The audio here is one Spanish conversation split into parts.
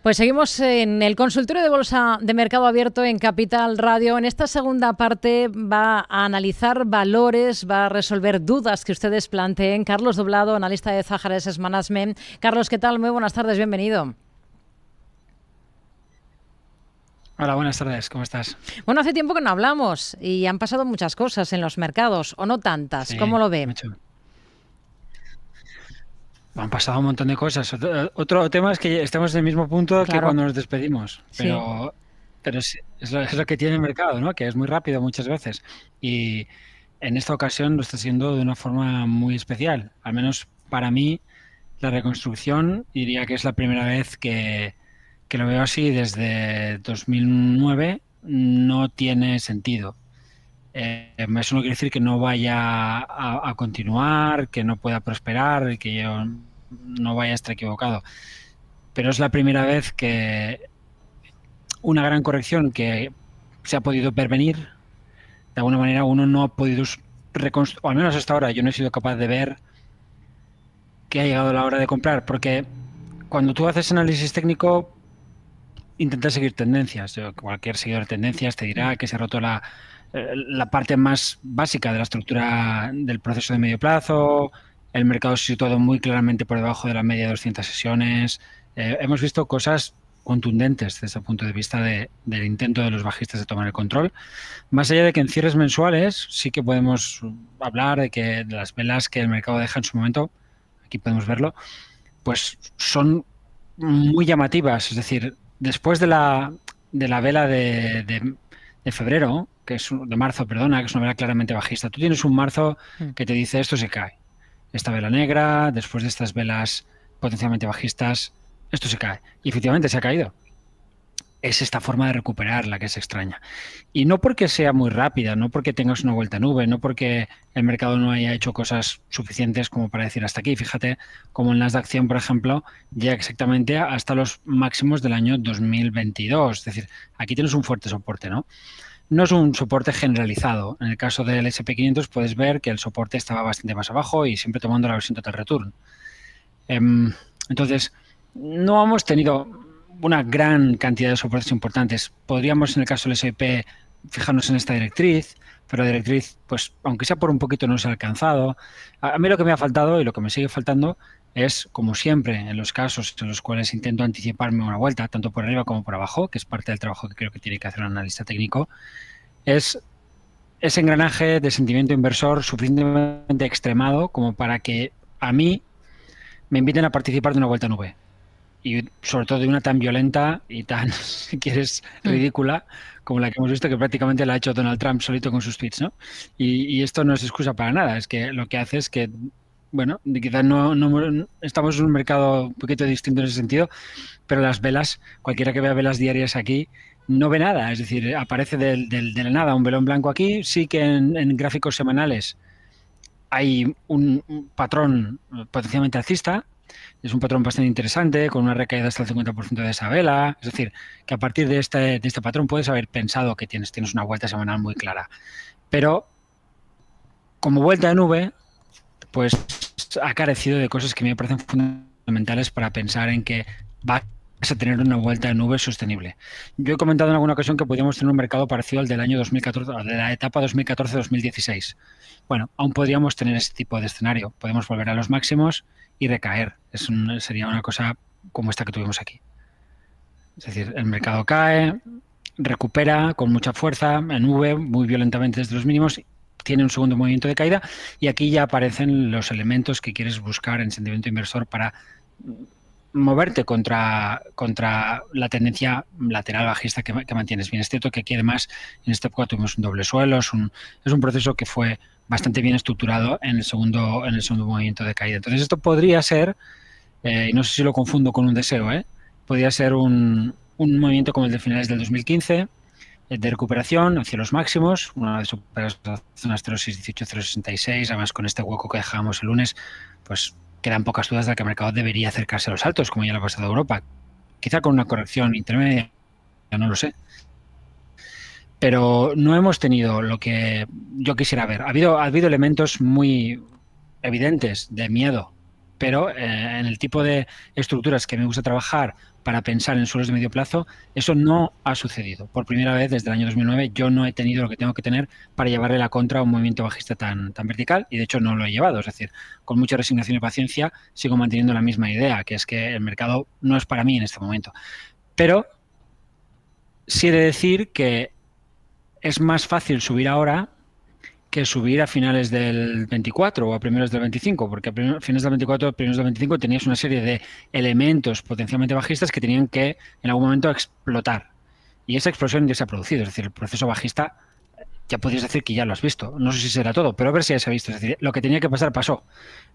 Pues seguimos en el consultorio de Bolsa de Mercado Abierto en Capital Radio. En esta segunda parte va a analizar valores, va a resolver dudas que ustedes planteen. Carlos Doblado, analista de Zahara Asset Management. Carlos, ¿qué tal? Muy buenas tardes, bienvenido. Hola, buenas tardes, ¿cómo estás? Bueno, hace tiempo que no hablamos y han pasado muchas cosas en los mercados, o no tantas. ¿Cómo Sí, lo ve? mucho. Han pasado un montón de cosas. Otro tema es que estamos en el mismo punto que Claro, cuando nos despedimos, sí. pero es lo que tiene el mercado, ¿no? Que es muy rápido muchas veces. Y en esta ocasión lo está siendo de una forma muy especial. Al menos para mí, la reconstrucción diría que es la primera vez que lo veo así desde 2009. No tiene sentido. Eso no quiere decir que no vaya a continuar, que no pueda prosperar, que yo no vaya a estar equivocado. Pero es la primera vez que una gran corrección que se ha podido prevenir, de alguna manera uno no ha podido reconstruir, o al menos hasta ahora yo no he sido capaz de ver que ha llegado la hora de comprar, porque cuando tú haces análisis técnico intentas seguir tendencias. Cualquier seguidor de tendencias te dirá que se ha roto la parte más básica de la estructura del proceso de medio plazo, el mercado se ha situado muy claramente por debajo de la media de 200 sesiones. Hemos visto cosas contundentes desde el punto de vista del intento de los bajistas de tomar el control. Más allá de que en cierres mensuales sí que podemos hablar de las velas que el mercado deja en su momento, aquí podemos verlo, pues son muy llamativas. Es decir, después de la vela de febrero, de marzo, perdona, que es una vela claramente bajista, tú tienes un marzo Mm. que te dice esto se cae. Esta vela negra, después de estas velas potencialmente bajistas, esto se cae. Y efectivamente se ha caído. Es esta forma de recuperar la que es extraña. Y no porque sea muy rápida, no porque tengas una vuelta a nube, no porque el mercado no haya hecho cosas suficientes como para decir hasta aquí. Fíjate como en las de acción, por ejemplo, llega exactamente hasta los máximos del año 2022. Es decir, aquí tienes un fuerte soporte, ¿no? No es un soporte generalizado. En el caso del SP 500 puedes ver que el soporte estaba bastante más abajo y siempre tomando la versión total return. Entonces, no hemos tenido una gran cantidad de soportes importantes. Podríamos, en el caso del S&P, fijarnos en esta directriz, pero la directriz, pues, aunque sea por un poquito, no se ha alcanzado. A mí lo que me ha faltado y lo que me sigue faltando es, como siempre, en los casos en los cuales intento anticiparme una vuelta, tanto por arriba como por abajo, que es parte del trabajo que creo que tiene que hacer un analista técnico, es ese engranaje de sentimiento inversor suficientemente extremado como para que a mí me inviten a participar de una vuelta a nube. Y sobre todo de una tan violenta y tan, si quieres, Mm. ridícula como la que hemos visto que prácticamente la ha hecho Donald Trump solito con sus tweets, ¿no? Y esto no es excusa para nada, es que lo que hace es que, bueno, quizás no estamos en un mercado un poquito distinto en ese sentido, pero las velas, cualquiera que vea velas diarias aquí, no ve nada, es decir, aparece de la nada un velón blanco aquí, sí que en gráficos semanales hay un patrón potencialmente alcista, es un patrón bastante interesante, con una recaída hasta el 50% de esa vela. Es decir, que a partir de este patrón puedes haber pensado que tienes una vuelta semanal muy clara. Pero como vuelta de nube, pues ha carecido de cosas que me parecen fundamentales para pensar en que vas a tener una vuelta de nube sostenible. Yo he comentado en alguna ocasión que podríamos tener un mercado parecido al del año 2014, de la etapa 2014-2016. Bueno, aún podríamos tener ese tipo de escenario. Podemos volver a los máximos y recaer. Sería una cosa como esta que tuvimos aquí. Es decir, el mercado cae, recupera con mucha fuerza en V, muy violentamente desde los mínimos, tiene un segundo movimiento de caída y aquí ya aparecen los elementos que quieres buscar en sentimiento inversor para moverte contra la tendencia lateral bajista que mantienes. Bien, es cierto que aquí además en esta época tuvimos un doble suelo, es un proceso que fue bastante bien estructurado en el segundo movimiento de caída. Entonces esto podría ser, y no sé si lo confundo con un deseo, podría ser un movimiento como el de finales del 2015, de recuperación hacia los máximos, una vez superadas las zonas 0,618, 0,66, además con este hueco que dejamos el lunes, pues quedan pocas dudas de que el mercado debería acercarse a los altos, como ya lo ha pasado a Europa. Quizá con una corrección intermedia, no lo sé. Pero no hemos tenido lo que yo quisiera ver. Ha habido elementos muy evidentes de miedo pero en el tipo de estructuras que me gusta trabajar para pensar en suelos de medio plazo, eso no ha sucedido. Por primera vez desde el año 2009 yo no he tenido lo que tengo que tener para llevarle la contra a un movimiento bajista tan vertical, y de hecho no lo he llevado. Es decir, con mucha resignación y paciencia sigo manteniendo la misma idea, que es que el mercado no es para mí en este momento. Pero sí he de decir que es más fácil subir ahora que subir a finales del 24 o a primeros del 25, porque a finales del 24 o primeros del 25 tenías una serie de elementos potencialmente bajistas que tenían que en algún momento explotar. Y esa explosión ya se ha producido, es decir, el proceso bajista ya podrías decir que ya lo has visto. No sé si será todo, pero a ver si ya se ha visto. Es decir, lo que tenía que pasar pasó.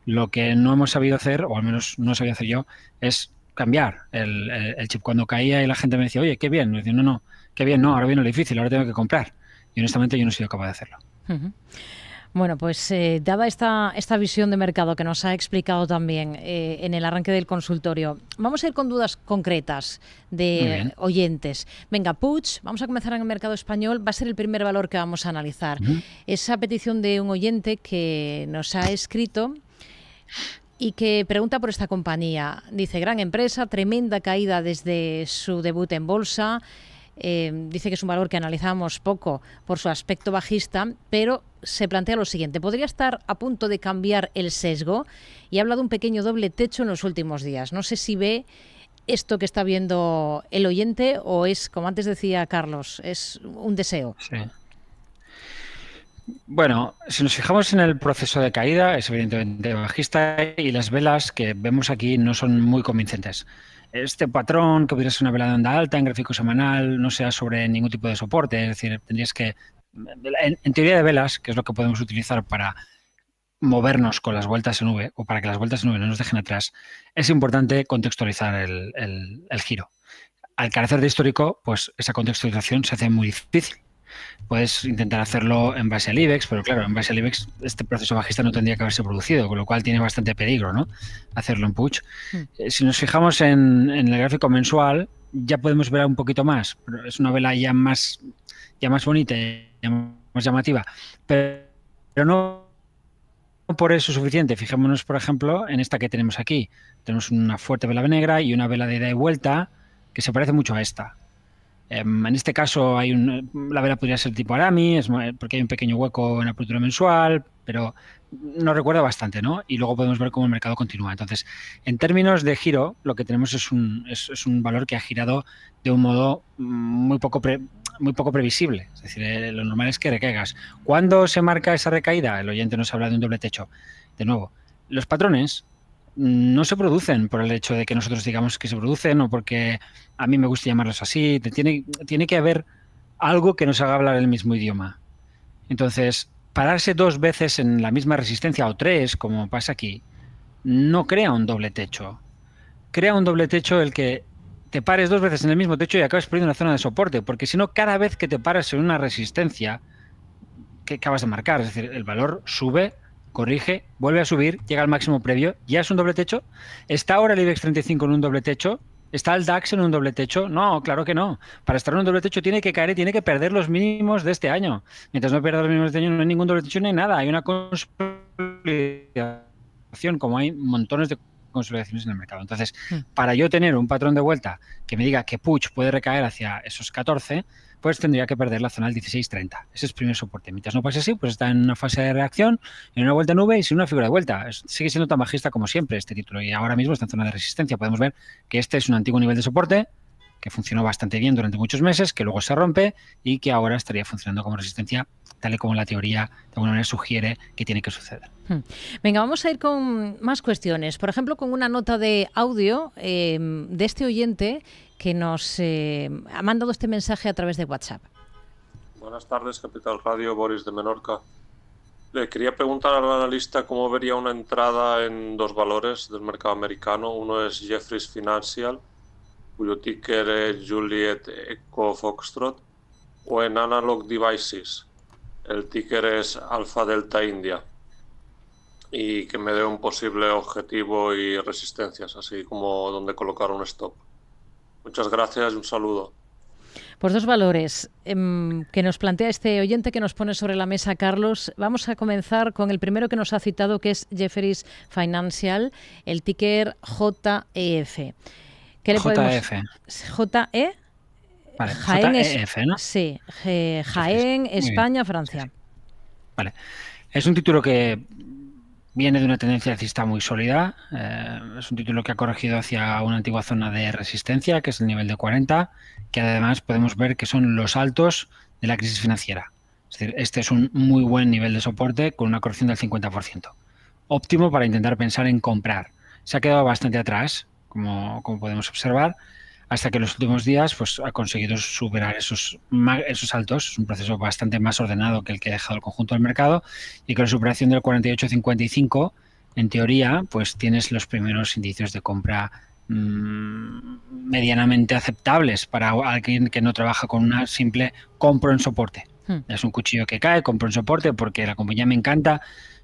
Lo que no hemos sabido hacer, o al menos no sabía hacer yo, es cambiar el chip. Cuando caía y la gente me decía, oye, qué bien, me decía, no, qué bien, no, ahora viene lo difícil, ahora tengo que comprar. Y honestamente yo no he sido capaz de hacerlo. Bueno, pues dada esta visión de mercado que nos ha explicado también en el arranque del consultorio, vamos a ir con dudas concretas de oyentes. Venga, Puig, vamos a comenzar en el mercado español, va a ser el primer valor que vamos a analizar. Esa petición de un oyente que nos ha escrito y que pregunta por esta compañía. Dice, gran empresa, tremenda caída desde su debut en bolsa. Dice que es un valor que analizamos poco por su aspecto bajista, pero se plantea lo siguiente: podría estar a punto de cambiar el sesgo, y habla de un pequeño doble techo en los últimos días. No sé si ve esto que está viendo el oyente o es, como antes decía Carlos, es un deseo. Sí. Bueno, si nos fijamos en el proceso de caída, es evidentemente bajista y las velas que vemos aquí no son muy convincentes. Este patrón, que podría ser una vela de onda alta en gráfico semanal, no sea sobre ningún tipo de soporte, es decir, tendrías que, en teoría de velas, que es lo que podemos utilizar para movernos con las vueltas en V o para que las vueltas en V no nos dejen atrás, es importante contextualizar el giro. Al carecer de histórico, pues esa contextualización se hace muy difícil. Puedes intentar hacerlo en base al IBEX, pero claro, en base al IBEX este proceso bajista no tendría que haberse producido, con lo cual tiene bastante peligro, ¿no?, hacerlo en Puig. Si nos fijamos en el gráfico mensual, ya podemos ver un poquito más, pero es una vela ya más bonita, ya más llamativa, pero no por eso suficiente. Fijémonos, por ejemplo, en esta que tenemos aquí. Tenemos una fuerte vela negra y una vela de ida y vuelta que se parece mucho a esta. En este caso la vela podría ser tipo Arami, porque hay un pequeño hueco en la apertura mensual, pero nos recuerda bastante, ¿no? Y luego podemos ver cómo el mercado continúa. Entonces, en términos de giro, lo que tenemos es un valor que ha girado de un modo muy poco previsible. Es decir, lo normal es que recaigas. ¿Cuándo se marca esa recaída? El oyente nos habla de un doble techo. De nuevo, los patrones no se producen por el hecho de que nosotros digamos que se producen o porque a mí me gusta llamarlos así. Tiene que haber algo que nos haga hablar el mismo idioma. Entonces, pararse dos veces en la misma resistencia o tres, como pasa aquí, no crea un doble techo. Crea un doble techo el que te pares dos veces en el mismo techo y acabes perdiendo una zona de soporte, porque si no, cada vez que te paras en una resistencia que acabas de marcar, es decir, el valor sube, corrige, vuelve a subir, llega al máximo previo, ya es un doble techo. ¿Está ahora el IBEX 35 en un doble techo? ¿Está el DAX en un doble techo? No, claro que no. Para estar en un doble techo tiene que caer y tiene que perder los mínimos de este año. Mientras no pierda los mínimos de este año no hay ningún doble techo ni hay nada. Hay una consolidación, como hay montones de consolidaciones en el mercado. Entonces, para yo tener un patrón de vuelta que me diga que Puig puede recaer hacia esos 14, pues tendría que perder la zona del 16.30. Ese es el primer soporte. Mientras no pase así, pues está en una fase de reacción, en una vuelta nube y sin una figura de vuelta. Sigue siendo tan bajista como siempre este título y ahora mismo está en zona de resistencia. Podemos ver que este es un antiguo nivel de soporte que funcionó bastante bien durante muchos meses, que luego se rompe y que ahora estaría funcionando como resistencia, tal y como la teoría de alguna manera sugiere que tiene que suceder. Venga, vamos a ir con más cuestiones. Por ejemplo, con una nota de audio de este oyente que nos ha mandado este mensaje a través de WhatsApp. Buenas tardes, Capital Radio, Boris de Menorca. Le quería preguntar al analista cómo vería una entrada en dos valores del mercado americano. Uno es Jefferies Financial, cuyo ticker es Juliet Echo Foxtrot, o en Analog Devices, el ticker es Alpha Delta India, y que me dé un posible objetivo y resistencias, así como donde colocar un stop. Muchas gracias y un saludo. Pues dos valores que nos plantea este oyente que nos pone sobre la mesa, Carlos. Vamos a comenzar con el primero que nos ha citado, que es Jefferies Financial, el ticker JEF. ¿Qué le podemos? JE. Vale, Jaén, JEF, ¿no? Sí, Jaén, España, Francia. Sí. Vale. Es un título que viene de una tendencia alcista muy sólida. Es un título que ha corregido hacia una antigua zona de resistencia, que es el nivel de 40, que además podemos ver que son los altos de la crisis financiera. Es decir, este es un muy buen nivel de soporte con una corrección del 50%. Óptimo para intentar pensar en comprar. Se ha quedado bastante atrás, como podemos observar, hasta que en los últimos días pues, ha conseguido superar esos altos. Es un proceso bastante más ordenado que el que ha dejado el conjunto del mercado, y con la superación del 48.55, en teoría, pues tienes los primeros indicios de compra medianamente aceptables para alguien que no trabaja con una simple compro en soporte. Es un cuchillo que cae, compro en soporte porque la compañía me encanta.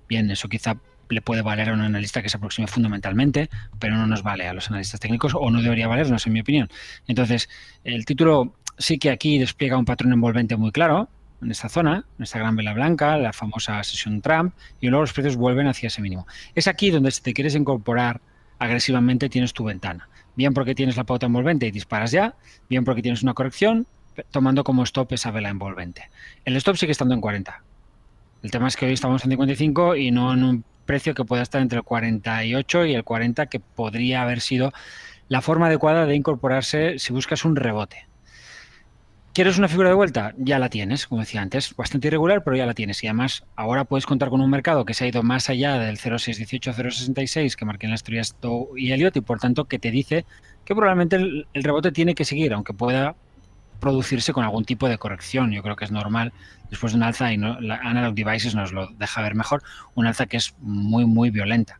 Bien, eso quizá le puede valer a un analista que se aproxime fundamentalmente, pero no nos vale a los analistas técnicos, o no debería valernos, en mi opinión. Entonces, el título sí que aquí despliega un patrón envolvente muy claro en esta zona, en esta gran vela blanca, la famosa sesión Trump, y luego los precios vuelven hacia ese mínimo. Es aquí donde, si te quieres incorporar agresivamente, tienes tu ventana. Bien porque tienes la pauta envolvente y disparas ya, bien porque tienes una corrección, tomando como stop esa vela envolvente. El stop sigue estando en 40. El tema es que hoy estamos en 55 y no en un precio que pueda estar entre el 48 y el 40, que podría haber sido la forma adecuada de incorporarse si buscas un rebote. ¿Quieres una figura de vuelta? Ya la tienes, como decía antes, bastante irregular, pero ya la tienes. Y además, ahora puedes contar con un mercado que se ha ido más allá del 0,618 a 0,66 que marqué en las teorías Dow y Elliott, y por tanto que te dice que probablemente el rebote tiene que seguir, aunque pueda producirse con algún tipo de corrección. Yo creo que es normal después de un alza, y la Analog Devices nos lo deja ver mejor, un alza que es muy, muy violenta.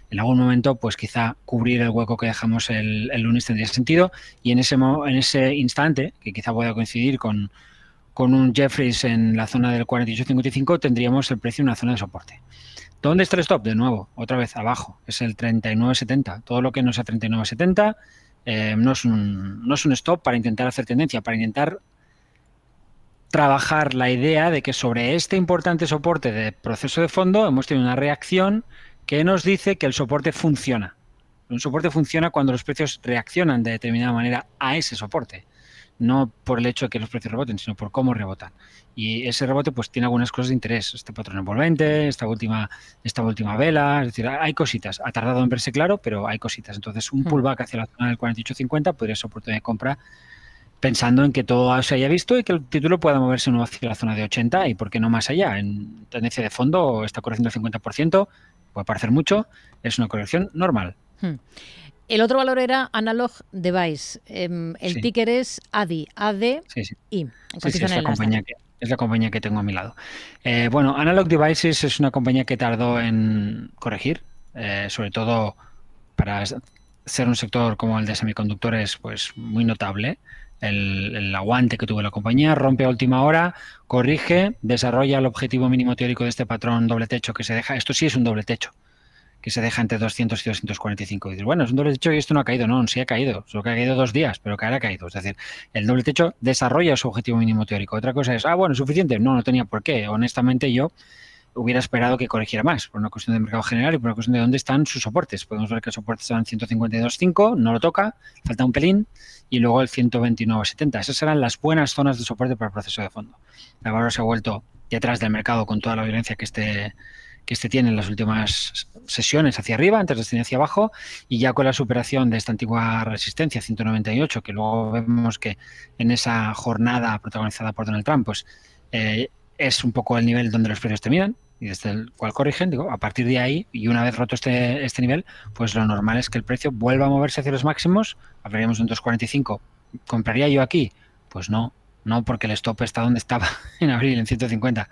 En algún momento, pues quizá cubrir el hueco que dejamos el lunes tendría sentido, y en ese instante, que quizá pueda coincidir con un Jefferies en la zona del 48.55, tendríamos el precio en una zona de soporte. ¿Dónde está el stop? De nuevo, otra vez abajo, es el 39.70. Todo lo que no sea 39.70 no es un stop para intentar hacer tendencia, para intentar trabajar la idea de que sobre este importante soporte de proceso de fondo hemos tenido una reacción que nos dice que el soporte funciona. Un soporte funciona cuando los precios reaccionan de determinada manera a ese soporte. No por el hecho de que los precios reboten, sino por cómo rebotan. Y ese rebote pues tiene algunas cosas de interés. Este patrón envolvente, esta última vela, es decir, hay cositas. Ha tardado en verse claro, pero hay cositas. Entonces, un pullback hacia la zona del 48.50 podría ser oportunidad de compra, pensando en que todo se haya visto y que el título pueda moverse nuevo hacia la zona de 80 y por qué no más allá. En tendencia de fondo, esta corrección del 50% puede parecer mucho, es una corrección normal. El otro valor era Analog Device. El ticker es ADI. ADI. Sí, es la compañía que tengo a mi lado. Bueno, Analog Devices es una compañía que tardó en corregir, sobre todo para ser un sector como el de semiconductores, pues muy notable. El aguante que tuvo la compañía, rompe a última hora, corrige, desarrolla el objetivo mínimo teórico de este patrón doble techo que se deja. Esto sí es un doble techo, que se deja entre 200 y 245. Y dices, bueno, es un doble techo y esto no ha caído. No, sí ha caído. Solo que ha caído 2 días, pero caer ha caído. Es decir, el doble techo desarrolla su objetivo mínimo teórico. Otra cosa es, bueno, ¿suficiente? No tenía por qué. Honestamente, yo hubiera esperado que corrigiera más, por una cuestión de mercado general y por una cuestión de dónde están sus soportes. Podemos ver que el soporte está en 152.5, no lo toca, falta un pelín, y luego el 129.70. Esas serán las buenas zonas de soporte para el proceso de fondo. El valor se ha vuelto detrás del mercado con toda la violencia que este tiene en las últimas sesiones hacia arriba, antes de estar hacia abajo, y ya con la superación de esta antigua resistencia 198, que luego vemos que en esa jornada protagonizada por Donald Trump, pues es un poco el nivel donde los precios terminan y desde el cual corrigen. Digo, a partir de ahí, y una vez roto este nivel, pues lo normal es que el precio vuelva a moverse hacia los máximos. Hablaríamos de un 2.45. ¿Compraría yo aquí? Pues no, porque el stop está donde estaba en abril, en 150.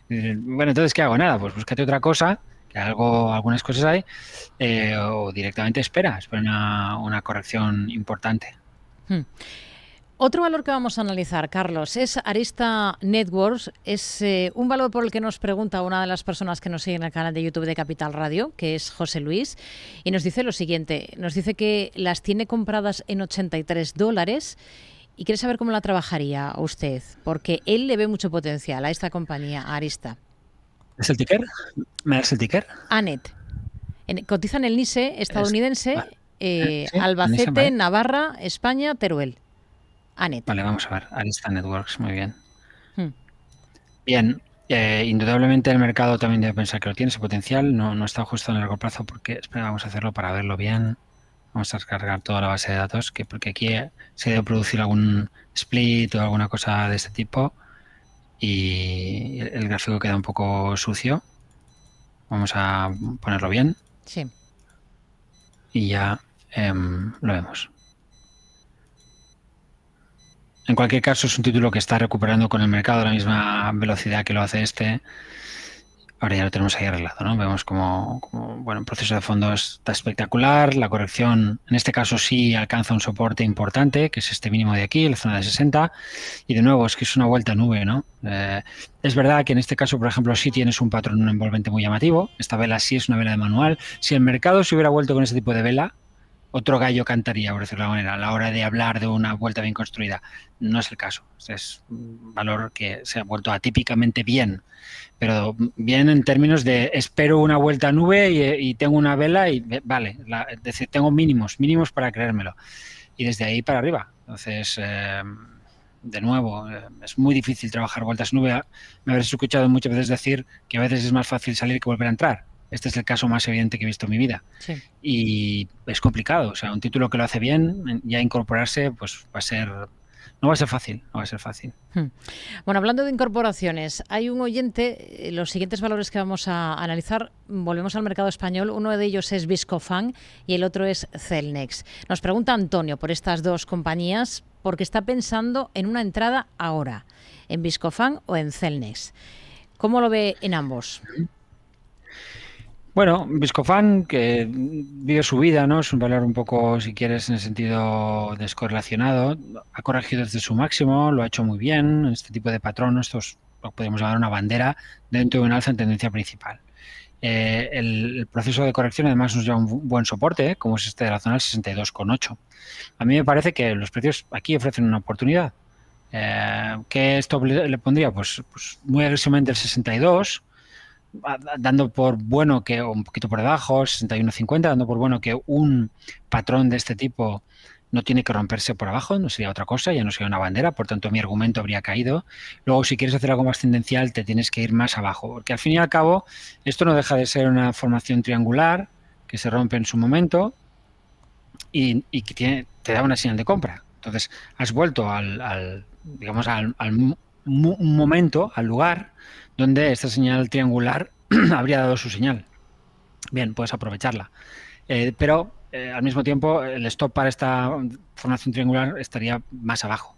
Bueno, entonces, ¿qué hago? Nada, pues búscate otra cosa, que algunas cosas hay, o directamente espera una corrección importante. Otro valor que vamos a analizar, Carlos, es Arista Networks. Es un valor por el que nos pregunta una de las personas que nos sigue en el canal de YouTube de Capital Radio, que es José Luis, y nos dice lo siguiente. Nos dice que las tiene compradas en $83 y quiere saber cómo la trabajaría usted, porque él le ve mucho potencial a esta compañía, a Arista. ¿Es el ticker? ¿Me das el ticker? ANET. Cotiza en el NISE estadounidense, sí, Albacete, NISE, vale. Navarra, España, Teruel. ANET. Vale, vamos a ver. Arista Networks, muy bien. Hmm. Bien, indudablemente el mercado también debe pensar que lo tiene ese potencial. No está justo en el largo plazo porque, espera, vamos a hacerlo para verlo bien. Vamos a descargar toda la base de datos, porque aquí se debe producir algún split o alguna cosa de este tipo y el gráfico queda un poco sucio. Vamos a ponerlo bien. Sí. Y ya lo vemos. En cualquier caso, es un título que está recuperando con el mercado a la misma velocidad que lo hace este. Ahora ya lo tenemos ahí arreglado, ¿no? Vemos como bueno, el proceso de fondo está espectacular. La corrección, en este caso, sí alcanza un soporte importante, que es este mínimo de aquí, la zona de 60. Y de nuevo, es que es una vuelta a nube, ¿no? Es verdad que en este caso, por ejemplo, sí tienes un patrón envolvente muy llamativo. Esta vela sí es una vela de manual. Si el mercado se hubiera vuelto con ese tipo de vela, otro gallo cantaría, por decirlo de alguna manera, a la hora de hablar de una vuelta bien construida. No es el caso. Es un valor que se ha vuelto atípicamente bien, pero bien en términos de espero una vuelta a nube y tengo una vela y vale, es decir, tengo mínimos para creérmelo. Y desde ahí para arriba. Entonces, de nuevo, es muy difícil trabajar vueltas nube. Me habréis escuchado muchas veces decir que a veces es más fácil salir que volver a entrar. Este es el caso más evidente que he visto en mi vida. Sí. Y es complicado. O sea, un título que lo hace bien, ya incorporarse, pues no va a ser fácil. Bueno, hablando de incorporaciones, hay un oyente, los siguientes valores que vamos a analizar, volvemos al mercado español, uno de ellos es Viscofan y el otro es Cellnex. Nos pregunta Antonio por estas dos compañías porque está pensando en una entrada ahora, en Viscofan o en Cellnex. ¿Cómo lo ve en ambos? Bueno, Viscofan, que vive su vida, ¿no? Es un valor un poco, si quieres, en el sentido descorrelacionado. Ha corregido desde su máximo, lo ha hecho muy bien. Este tipo de patrón, esto lo podemos llamar una bandera dentro de un alza en tendencia principal. El proceso de corrección además nos lleva un buen soporte, como es este de la zona del 62,8. A mí me parece que los precios aquí ofrecen una oportunidad. ¿Qué esto le pondría? Pues muy agresivamente el 62, dando por bueno que, un poquito por debajo, 61,50, dando por bueno que un patrón de este tipo no tiene que romperse por abajo, no sería otra cosa, ya no sería una bandera, por tanto mi argumento habría caído. Luego, si quieres hacer algo más tendencial, te tienes que ir más abajo, porque al fin y al cabo esto no deja de ser una formación triangular que se rompe en su momento y que te da una señal de compra. Entonces, has vuelto al momento, al lugar donde esta señal triangular habría dado su señal. Bien, puedes aprovecharla. Pero al mismo tiempo el stop para esta formación triangular estaría más abajo.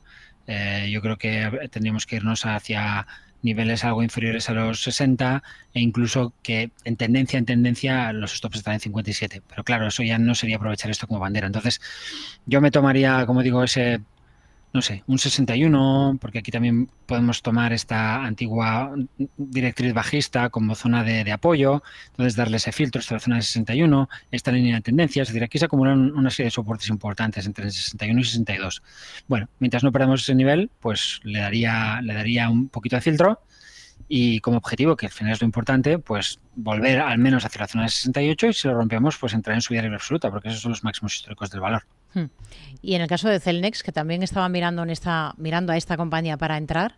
Yo creo que tendríamos que irnos hacia niveles algo inferiores a los 60 e incluso que en tendencia los stops están en 57. Pero claro, eso ya no sería aprovechar esto como bandera. Entonces yo me tomaría, como digo, ese, no sé, un 61, porque aquí también podemos tomar esta antigua directriz bajista como zona de apoyo, entonces darle ese filtro hasta la zona de 61, esta línea de tendencia, es decir, aquí se acumulan una serie de soportes importantes entre el 61 y 62. Bueno, mientras no perdamos ese nivel, pues le daría un poquito de filtro y como objetivo, que al final es lo importante, pues volver al menos hacia la zona de 68 y si lo rompemos, pues entrar en subida libre absoluta, porque esos son los máximos históricos del valor. Y en el caso de Cellnex, que también estaba mirando a esta compañía para entrar.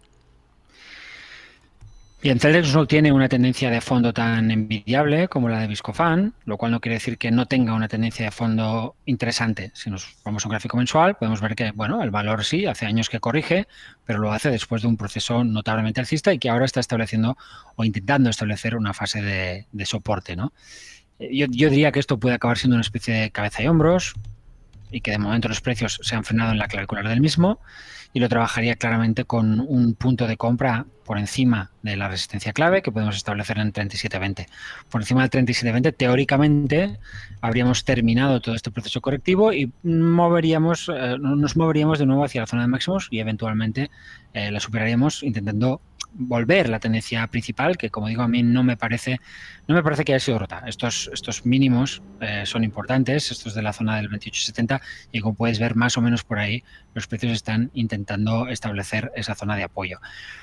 Bien, Cellnex no tiene una tendencia de fondo tan envidiable como la de Viscofan, lo cual no quiere decir que no tenga una tendencia de fondo interesante. Si nos vamos a un gráfico mensual, podemos ver que, bueno, el valor sí, hace años que corrige, pero lo hace después de un proceso notablemente alcista y que ahora está estableciendo o intentando establecer una fase de soporte, ¿no? Yo diría que esto puede acabar siendo una especie de cabeza y hombros, y que de momento los precios se han frenado en la clavícula del mismo, y lo trabajaría claramente con un punto de compra por encima de la resistencia clave que podemos establecer en 37.20. Por encima del 37.20, teóricamente, habríamos terminado todo este proceso correctivo y nos moveríamos de nuevo hacia la zona de máximos y eventualmente la superaríamos intentando volver la tendencia principal, que como digo, a mí no me parece que haya sido rota. Estos mínimos son importantes, estos de la zona del 28,70, y como puedes ver, más o menos por ahí los precios están intentando establecer esa zona de apoyo.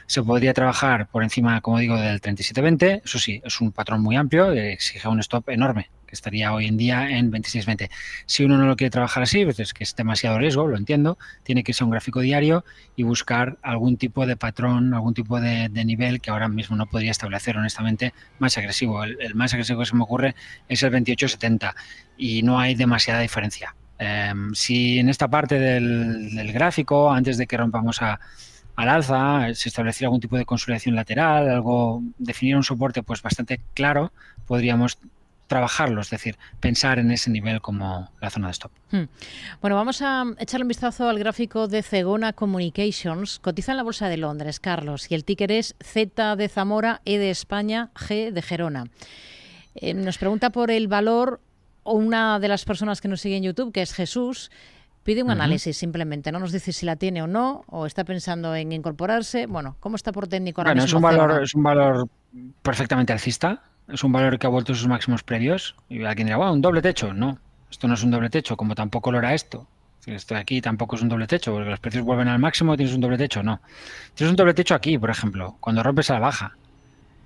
Se podría trabajar por encima, como digo, del 37,20, eso sí, es un patrón muy amplio, exige un stop enorme, que estaría hoy en día en 26,20. Si uno no lo quiere trabajar así, pues es que es demasiado riesgo, lo entiendo, tiene que ser un gráfico diario y buscar algún tipo de patrón, algún tipo de nivel que ahora mismo no podría establecer, honestamente, más agresivo. El más agresivo que se me ocurre es el 28,70 y no hay demasiada diferencia. Si en esta parte del gráfico, antes de que rompamos al alza, se estableciera algún tipo de consolidación lateral, definir un soporte pues bastante claro, podríamos trabajarlo, es decir, pensar en ese nivel como la zona de stop. Bueno, vamos a echarle un vistazo al gráfico de Zegona Communications. Cotiza en la Bolsa de Londres, Carlos, y el ticker es Z de Zamora, E de España, G de Gerona. Nos pregunta por el valor una de las personas que nos sigue en YouTube, que es Jesús. Pide un análisis simplemente, no nos dice si la tiene o no, o está pensando en incorporarse. Bueno, ¿cómo está por técnico ahora mismo? Es un valor perfectamente alcista. Es un valor que ha vuelto a sus máximos previos. Y alguien dirá, bueno, un doble techo. No, esto no es un doble techo, como tampoco lo era esto. Esto de aquí tampoco es un doble techo, porque los precios vuelven al máximo y tienes un doble techo. No. Tienes un doble techo aquí, por ejemplo, cuando rompes a la baja.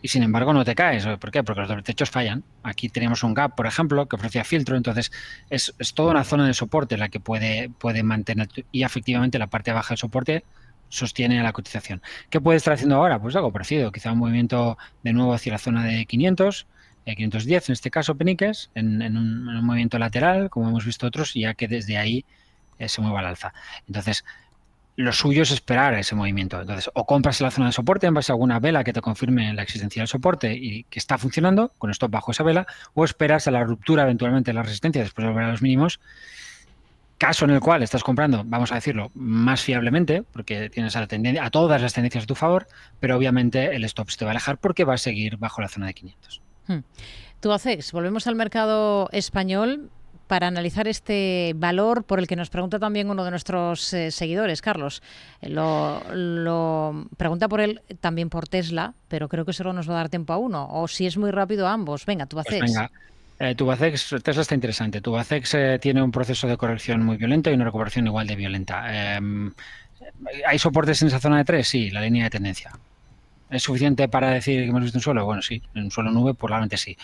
Y sin embargo no te caes. ¿Por qué? Porque los doble techos fallan. Aquí teníamos un gap, por ejemplo, que ofrecía filtro. Entonces es toda una zona de soporte la que puede mantener. Y efectivamente la parte baja del soporte sostiene a la cotización. ¿Qué puede estar haciendo ahora? Pues algo parecido, quizá un movimiento de nuevo hacia la zona de 500, 510 en este caso, peniques, en un movimiento lateral, como hemos visto otros, y ya que desde ahí se mueva al alza. Entonces, lo suyo es esperar ese movimiento. Entonces, o compras en la zona de soporte en base a alguna vela que te confirme la existencia del soporte y que está funcionando, con stop bajo esa vela, o esperas a la ruptura eventualmente de la resistencia después de volver a los mínimos, caso en el cual estás comprando, vamos a decirlo, más fiablemente, porque tienes a todas las tendencias a tu favor, pero obviamente el stop se te va a alejar porque va a seguir bajo la zona de 500. Tubacex, volvemos al mercado español para analizar este valor por el que nos pregunta también uno de nuestros seguidores, Carlos. Lo pregunta por él, también por Tesla, pero creo que solo nos va a dar tiempo a uno, o si es muy rápido a ambos. Venga, Tubacex. Pues venga. Tubacex, Tesla está interesante. Tubacex tiene un proceso de corrección muy violento y una recuperación igual de violenta. ¿Hay soportes en esa zona de 3? Sí, la línea de tendencia. ¿Es suficiente para decir que hemos visto un suelo? Bueno, sí, en un suelo nube probablemente sí.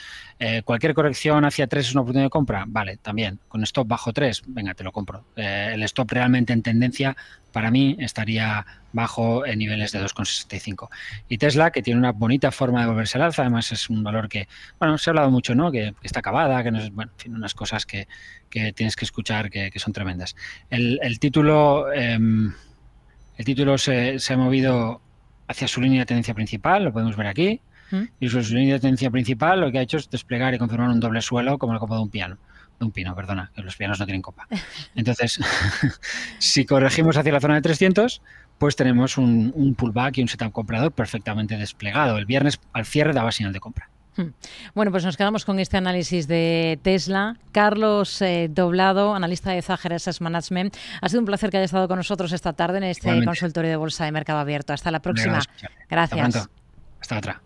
¿Cualquier corrección hacia 3 es una oportunidad de compra? Vale, también. Con stop bajo 3, venga, te lo compro. El stop realmente en tendencia para mí estaría bajo en niveles de 2,65. Y Tesla, que tiene una bonita forma de volverse al alza, además es un valor que, bueno, se ha hablado mucho, ¿no? Que está acabada, que no es, bueno, en fin, unas cosas que tienes que escuchar que son tremendas. El título se ha movido hacia su línea de tendencia principal, lo podemos ver aquí, y su línea de tendencia principal lo que ha hecho es desplegar y confirmar un doble suelo como la copa de un pino, perdona, que los pianos no tienen copa. Entonces, si corregimos hacia la zona de 300, pues tenemos un pullback y un setup comprador perfectamente desplegado. El viernes al cierre daba señal de compra. Bueno, pues nos quedamos con este análisis de Tesla. Carlos Doblado, analista de Zager Asset Management. Ha sido un placer que haya estado con nosotros esta tarde en este consultorio de Bolsa de Mercado Abierto. Hasta la próxima. Gracias. Hasta otra.